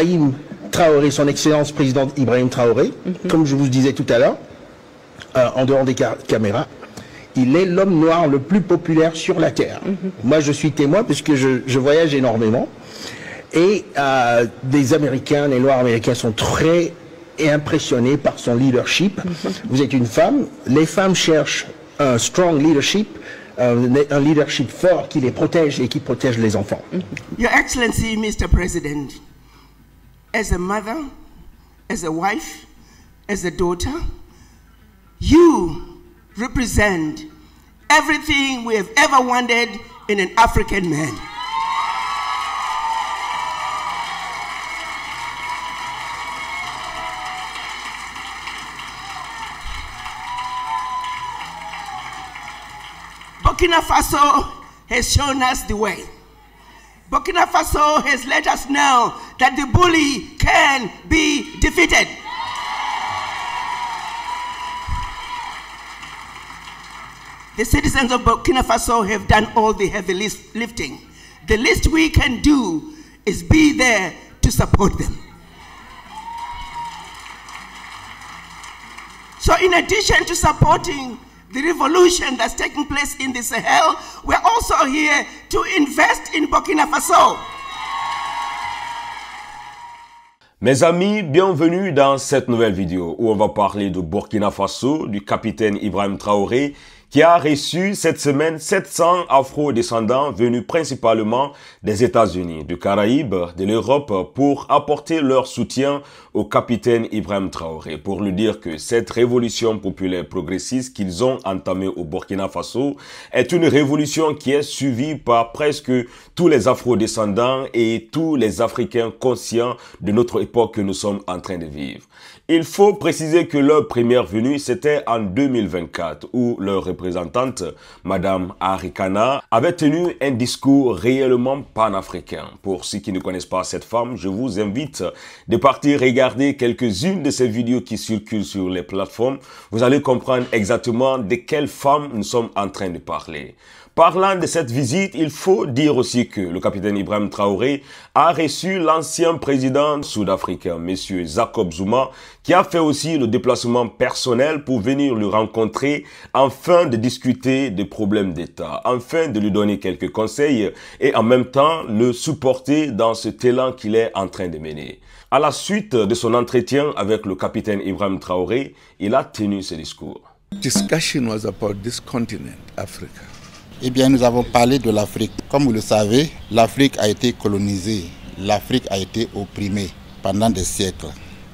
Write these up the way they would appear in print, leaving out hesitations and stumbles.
Ibrahim Traoré, son Excellence président Ibrahim Traoré, comme je vous disais tout à l'heure, en dehors des caméras, il est l'homme noir le plus populaire sur la Terre. Moi, je suis témoin puisque je voyage énormément. Et des Américains, les Noirs américains sont très impressionnés par son leadership. Vous êtes une femme, les femmes cherchent un strong leadership, un leadership fort qui les protège et qui protège les enfants. Your Excellency, Mr. President, as a mother, as a wife, as a daughter, you represent everything we have ever wanted in an African man. Burkina Faso has shown us the way. Burkina Faso has let us know that the bully can be defeated. The citizens of Burkina Faso have done all the heavy lifting. The least we can do is be there to support them. So in addition to supporting the revolution that's taking place in the Sahel, we're also here to invest in Burkina Faso. Mes amis, bienvenue dans cette nouvelle vidéo où on va parler de Burkina Faso, du capitaine Ibrahim Traoré, qui a reçu cette semaine 700 afro-descendants venus principalement des États-Unis, du Caraïbes, de l'Europe pour apporter leur soutien au capitaine Ibrahim Traoré, pour lui dire que cette révolution populaire progressiste qu'ils ont entamée au Burkina Faso est une révolution qui est suivie par presque tous les afro-descendants et tous les Africains conscients de notre époque que nous sommes en train de vivre. Il faut préciser que leur première venue, c'était en 2024, où leur représentante, Madame Arikana, avait tenu un discours réellement panafricain. Pour ceux qui ne connaissent pas cette femme, je vous invite de partir regarder quelques-unes de ces vidéos qui circulent sur les plateformes. Vous allez comprendre exactement de quelle femme nous sommes en train de parler. Parlant de cette visite, il faut dire aussi que le capitaine Ibrahim Traoré a reçu l'ancien président sud-africain, M. Jacob Zuma, qui a fait aussi le déplacement personnel pour venir le rencontrer afin de discuter des problèmes d'État, afin de lui donner quelques conseils et en même temps le supporter dans ce élan qu'il est en train de mener. À la suite de son entretien avec le capitaine Ibrahim Traoré, il a tenu ce discours. Discussion was about this continent, Africa. Eh bien, nous avons parlé de l'Afrique. Comme vous le savez, l'Afrique a été colonisée, l'Afrique a été opprimée pendant des siècles.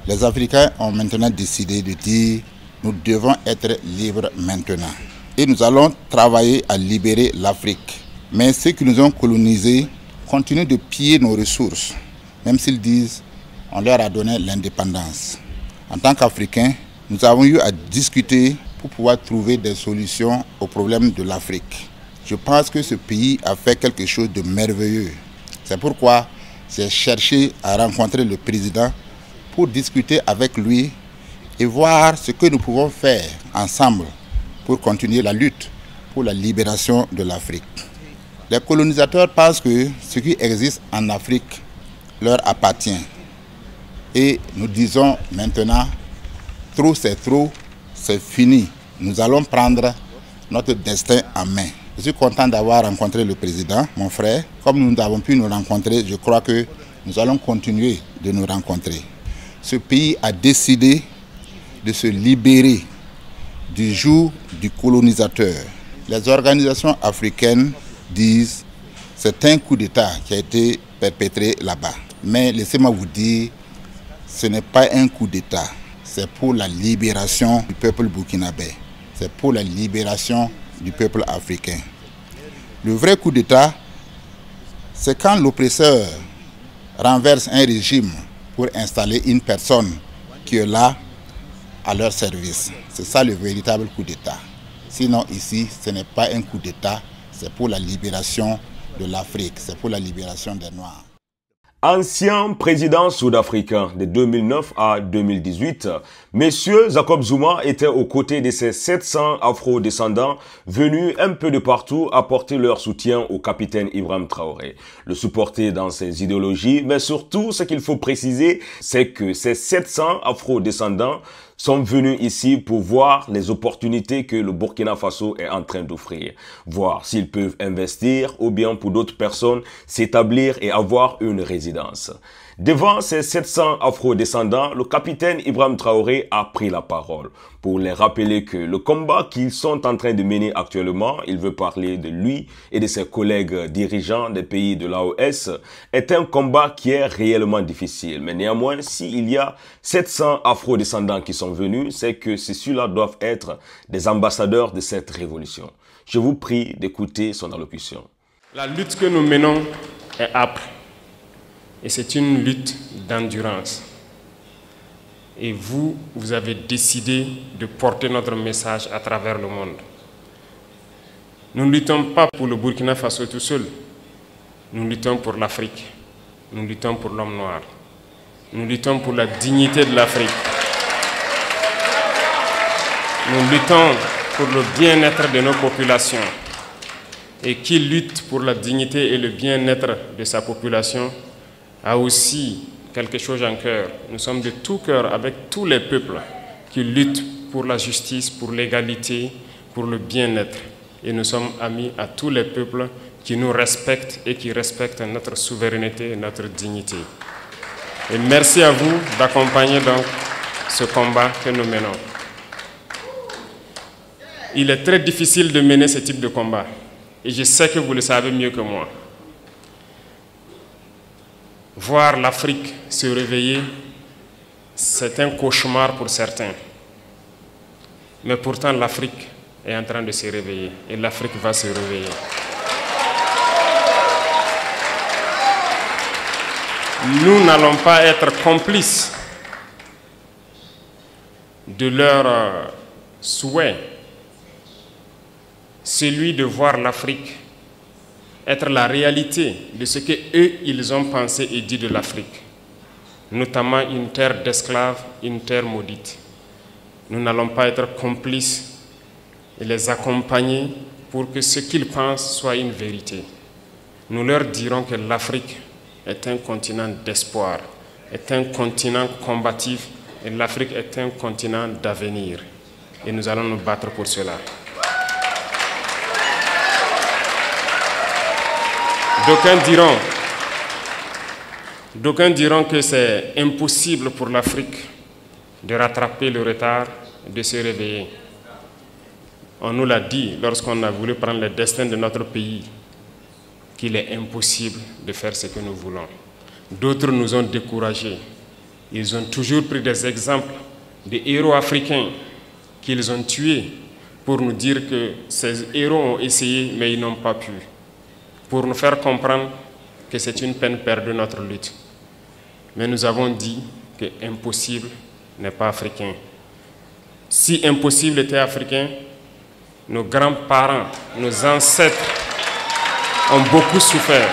Les Africains ont maintenant décidé de dire nous devons être libres maintenant. Et nous allons travailler à libérer l'Afrique. Mais ceux qui nous ont colonisés continuent de piller nos ressources, même s'ils disent on leur a donné l'indépendance. En tant qu'Africains, nous avons eu à discuter pour pouvoir trouver des solutions aux problèmes de l'Afrique. Je pense que ce pays a fait quelque chose de merveilleux. C'est pourquoi j'ai cherché à rencontrer le président pour discuter avec lui et voir ce que nous pouvons faire ensemble pour continuer la lutte pour la libération de l'Afrique. Les colonisateurs pensent que ce qui existe en Afrique leur appartient. Et nous disons maintenant, trop, c'est fini. Nous allons prendre notre destin en main. Je suis content d'avoir rencontré le président, mon frère. Comme nous avons pu nous rencontrer, je crois que nous allons continuer de nous rencontrer. Ce pays a décidé de se libérer du joug du colonisateur. Les organisations africaines disent que c'est un coup d'État qui a été perpétré là-bas. Mais laissez-moi vous dire, ce n'est pas un coup d'État. C'est pour la libération du peuple burkinabé. C'est pour la libération du peuple africain. Le vrai coup d'État, c'est quand l'oppresseur renverse un régime pour installer une personne qui est là à leur service. C'est ça le véritable coup d'État. Sinon ici, ce n'est pas un coup d'État, c'est pour la libération de l'Afrique, c'est pour la libération des Noirs. Ancien président sud-africain de 2009 à 2018, Monsieur Jacob Zuma était aux côtés de ces 700 afro-descendants venus un peu de partout apporter leur soutien au capitaine Ibrahim Traoré, le supporter dans ses idéologies, mais surtout ce qu'il faut préciser, c'est que ces 700 afro-descendants sont venus ici pour voir les opportunités que le Burkina Faso est en train d'offrir, voir s'ils peuvent investir ou bien pour d'autres personnes s'établir et avoir une résidence. Devant ces 700 afro-descendants, le capitaine Ibrahim Traoré a pris la parole pour les rappeler que le combat qu'ils sont en train de mener actuellement, il veut parler de lui et de ses collègues dirigeants des pays de l'AOS, est un combat qui est réellement difficile. Mais néanmoins, s'il y a 700 afro-descendants qui sont venus, c'est que ceux-là doivent être des ambassadeurs de cette révolution. Je vous prie d'écouter son allocution. La lutte que nous menons est âpre. Et c'est une lutte d'endurance. Et vous avez décidé de porter notre message à travers le monde. Nous ne luttons pas pour le Burkina Faso tout seul. Nous luttons pour l'Afrique. Nous luttons pour l'homme noir. Nous luttons pour la dignité de l'Afrique. Nous luttons pour le bien-être de nos populations. Et qui lutte pour la dignité et le bien-être de sa population a aussi quelque chose en cœur. Nous sommes de tout cœur avec tous les peuples qui luttent pour la justice, pour l'égalité, pour le bien-être. Et nous sommes amis à tous les peuples qui nous respectent et qui respectent notre souveraineté et notre dignité. Et merci à vous d'accompagner donc ce combat que nous menons. Il est très difficile de mener ce type de combat. Et je sais que vous le savez mieux que moi. Voir l'Afrique se réveiller, c'est un cauchemar pour certains. Mais pourtant, l'Afrique est en train de se réveiller et l'Afrique va se réveiller. Nous n'allons pas être complices de leur souhait, celui de voir l'Afrique être la réalité de ce qu'eux, ils ont pensé et dit de l'Afrique, notamment une terre d'esclaves, une terre maudite. Nous n'allons pas être complices et les accompagner pour que ce qu'ils pensent soit une vérité. Nous leur dirons que l'Afrique est un continent d'espoir, est un continent combatif et l'Afrique est un continent d'avenir. Et nous allons nous battre pour cela. D'aucuns diront que c'est impossible pour l'Afrique de rattraper le retard, de se réveiller. On nous l'a dit lorsqu'on a voulu prendre le destin de notre pays, qu'il est impossible de faire ce que nous voulons. D'autres nous ont découragés. Ils ont toujours pris des exemples de héros africains qu'ils ont tués pour nous dire que ces héros ont essayé, mais ils n'ont pas pu. Pour nous faire comprendre que c'est une peine perdue notre lutte. Mais nous avons dit que impossible n'est pas africain. Si impossible était africain, nos grands-parents, nos ancêtres ont beaucoup souffert.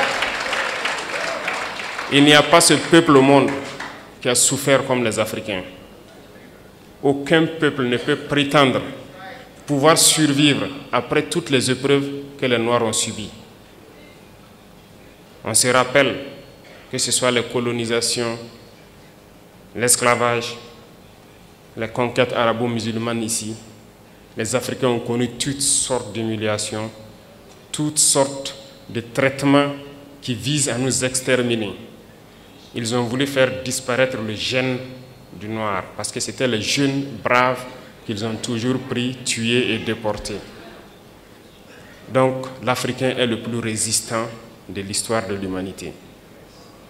Il n'y a pas ce peuple au monde qui a souffert comme les Africains. Aucun peuple ne peut prétendre pouvoir survivre après toutes les épreuves que les Noirs ont subies. On se rappelle que ce soit les colonisations, l'esclavage, les conquêtes arabo-musulmanes ici, les Africains ont connu toutes sortes d'humiliations, toutes sortes de traitements qui visent à nous exterminer. Ils ont voulu faire disparaître le gène du noir parce que c'était les jeunes braves qu'ils ont toujours pris, tués et déportés. Donc l'Africain est le plus résistant de l'histoire de l'humanité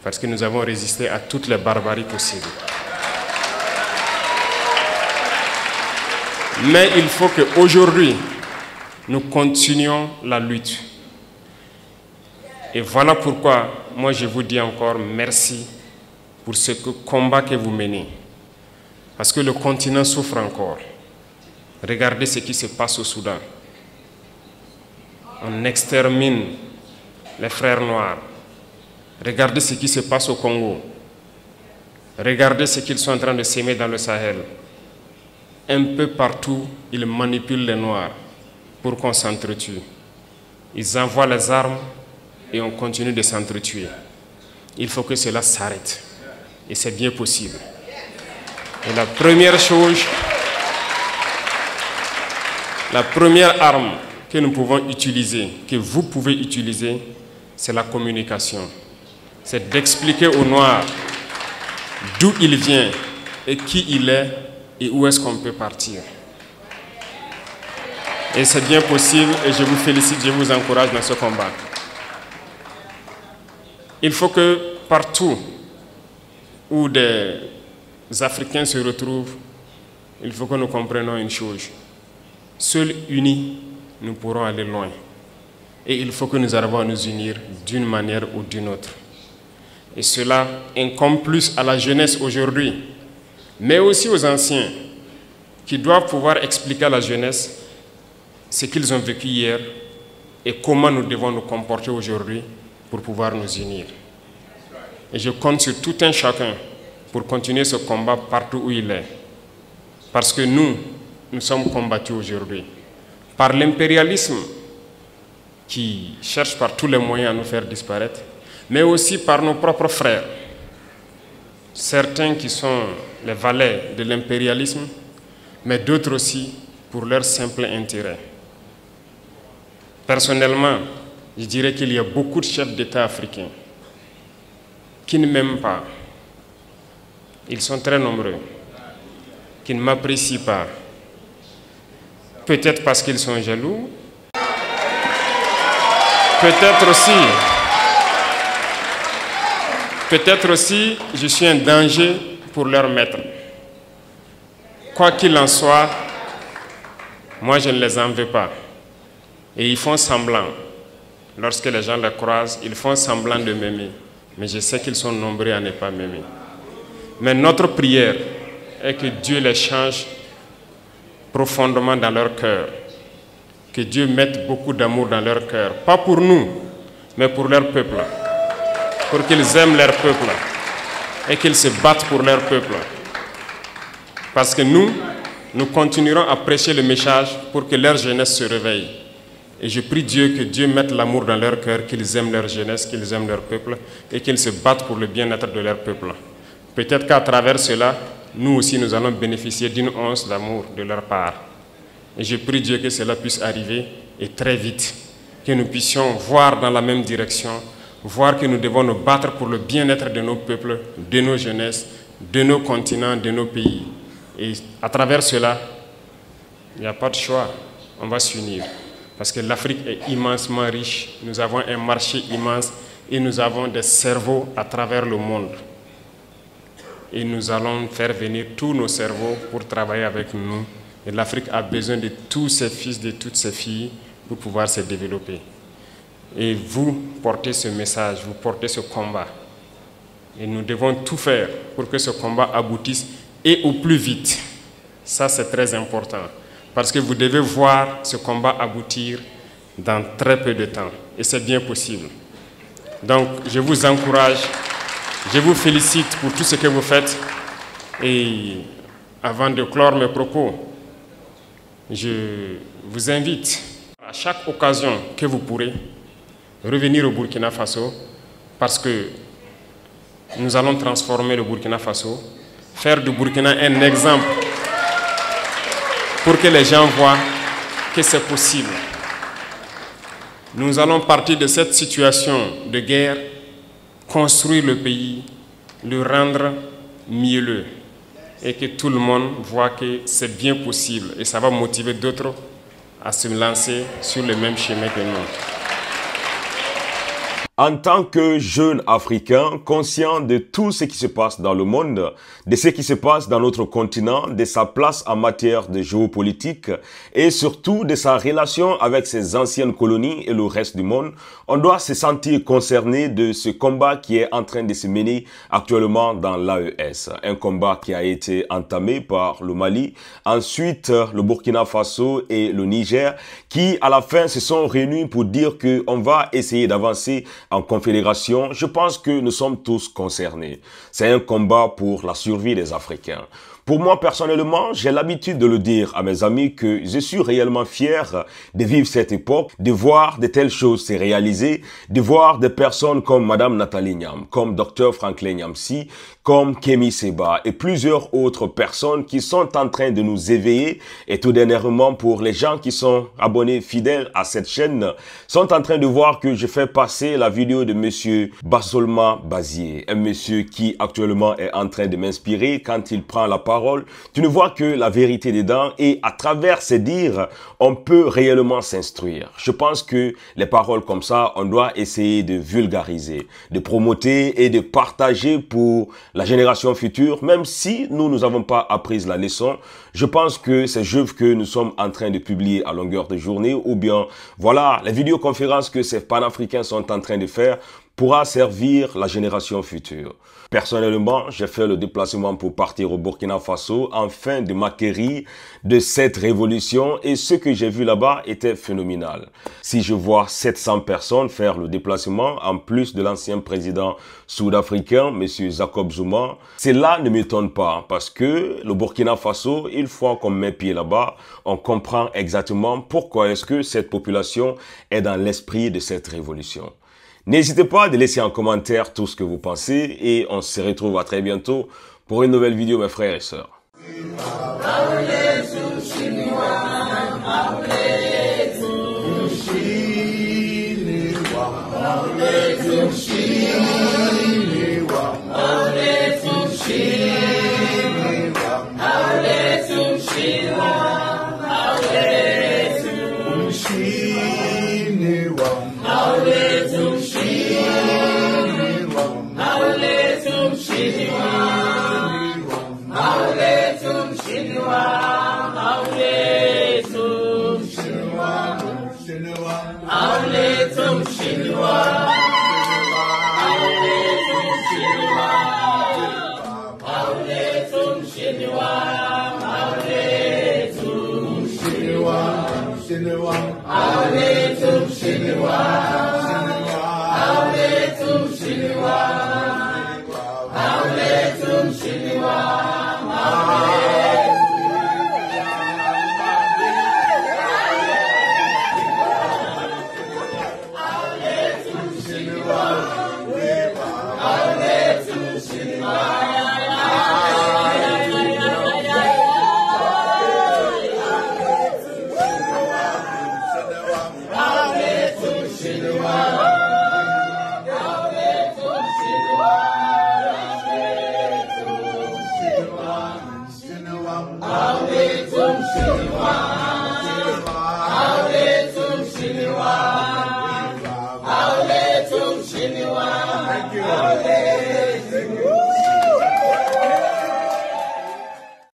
parce que nous avons résisté à toutes les barbaries possibles. Mais il faut qu'aujourd'hui, nous continuions la lutte. Et voilà pourquoi, moi je vous dis encore merci pour ce combat que vous menez. Parce que le continent souffre encore. Regardez ce qui se passe au Soudan. On extermine les frères noirs. Regardez ce qui se passe au Congo. Regardez ce qu'ils sont en train de s'aimer dans le Sahel. Un peu partout, ils manipulent les Noirs pour qu'on s'entretue. Ils envoient les armes et on continue de s'entretuer. Il faut que cela s'arrête. Et c'est bien possible. Et la première chose, la première arme que nous pouvons utiliser, que vous pouvez utiliser, c'est la communication. C'est d'expliquer aux Noirs d'où il vient et qui il est et où est-ce qu'on peut partir. Et c'est bien possible et je vous félicite, je vous encourage dans ce combat. Il faut que partout où des Africains se retrouvent, il faut que nous comprenions une chose. Seuls unis, nous pourrons aller loin. Et il faut que nous arrivions à nous unir d'une manière ou d'une autre. Et cela incombe plus à la jeunesse aujourd'hui, mais aussi aux anciens, qui doivent pouvoir expliquer à la jeunesse ce qu'ils ont vécu hier et comment nous devons nous comporter aujourd'hui pour pouvoir nous unir. Et je compte sur tout un chacun pour continuer ce combat partout où il est. Parce que nous sommes combattus aujourd'hui par l'impérialisme qui cherche par tous les moyens à nous faire disparaître, mais aussi par nos propres frères. Certains qui sont les valets de l'impérialisme, mais d'autres aussi pour leur simple intérêt. Personnellement, je dirais qu'il y a beaucoup de chefs d'État africains qui ne m'aiment pas. Ils sont très nombreux, qui ne m'apprécient pas. Peut-être parce qu'ils sont jaloux, peut-être aussi, je suis un danger pour leur maître. Quoi qu'il en soit, moi je ne les en veux pas. Et ils font semblant. Lorsque les gens les croisent, ils font semblant de m'aimer. Mais je sais qu'ils sont nombreux à ne pas m'aimer. Mais notre prière est que Dieu les change profondément dans leur cœur. Que Dieu mette beaucoup d'amour dans leur cœur. Pas pour nous, mais pour leur peuple. Pour qu'ils aiment leur peuple. Et qu'ils se battent pour leur peuple. Parce que nous continuerons à prêcher le message pour que leur jeunesse se réveille. Et je prie Dieu que Dieu mette l'amour dans leur cœur, qu'ils aiment leur jeunesse, qu'ils aiment leur peuple et qu'ils se battent pour le bien-être de leur peuple. Peut-être qu'à travers cela, nous aussi nous allons bénéficier d'une once d'amour de leur part. Et je prie Dieu que cela puisse arriver et très vite, que nous puissions voir dans la même direction, voir que nous devons nous battre pour le bien-être de nos peuples, de nos jeunesses, de nos continents, de nos pays. Et à travers cela, il n'y a pas de choix, on va s'unir. Parce que l'Afrique est immensement riche, nous avons un marché immense et nous avons des cerveaux à travers le monde. Et nous allons faire venir tous nos cerveaux pour travailler avec nous. Et l'Afrique a besoin de tous ses fils, de toutes ses filles pour pouvoir se développer. Et vous portez ce message, vous portez ce combat. Et nous devons tout faire pour que ce combat aboutisse et au plus vite. Ça, c'est très important. Parce que vous devez voir ce combat aboutir dans très peu de temps. Et c'est bien possible. Donc, je vous encourage, je vous félicite pour tout ce que vous faites. Et avant de clore mes propos, je vous invite, à chaque occasion que vous pourrez, revenir au Burkina Faso, parce que nous allons transformer le Burkina Faso, faire du Burkina un exemple pour que les gens voient que c'est possible. Nous allons partir de cette situation de guerre, construire le pays, le rendre mielleux et que tout le monde voit que c'est bien possible et ça va motiver d'autres à se lancer sur le même chemin que nous. En tant que jeune Africain, conscient de tout ce qui se passe dans le monde, de ce qui se passe dans notre continent, de sa place en matière de géopolitique et surtout de sa relation avec ses anciennes colonies et le reste du monde, on doit se sentir concerné de ce combat qui est en train de se mener actuellement dans l'AES. Un combat qui a été entamé par le Mali, ensuite le Burkina Faso et le Niger qui à la fin se sont réunis pour dire qu'on va essayer d'avancer en confédération, je pense que nous sommes tous concernés. C'est un combat pour la survie des Africains. Pour moi, personnellement, j'ai l'habitude de le dire à mes amis que je suis réellement fier de vivre cette époque, de voir de telles choses se réaliser, de voir des personnes comme Madame Nathalie Niam, comme Dr Franklin Nyamsi, comme Kemi Seba et plusieurs autres personnes qui sont en train de nous éveiller. Et tout dernièrement, pour les gens qui sont abonnés fidèles à cette chaîne, sont en train de voir que je fais passer la vidéo de monsieur Basolma Bazier, un monsieur qui actuellement est en train de m'inspirer quand il prend la parole. Tu ne vois que la vérité dedans et à travers ces dires, on peut réellement s'instruire. Je pense que les paroles comme ça, on doit essayer de vulgariser, de promoter et de partager pour la génération future, même si nous n'avons pas appris la leçon. Je pense que ces œuvres que nous sommes en train de publier à longueur de journée, ou bien, voilà, les vidéoconférences que ces panafricains sont en train de faire, pourra servir la génération future. Personnellement, j'ai fait le déplacement pour partir au Burkina Faso afin de m'acquérir de cette révolution et ce que j'ai vu là-bas était phénoménal. Si je vois 700 personnes faire le déplacement en plus de l'ancien président sud-africain, M. Jacob Zuma, cela ne m'étonne pas parce que le Burkina Faso, une fois qu'on met pied là-bas, on comprend exactement pourquoi est-ce que cette population est dans l'esprit de cette révolution. N'hésitez pas à laisser en commentaire tout ce que vous pensez et on se retrouve à très bientôt pour une nouvelle vidéo mes frères et sœurs. Thank you.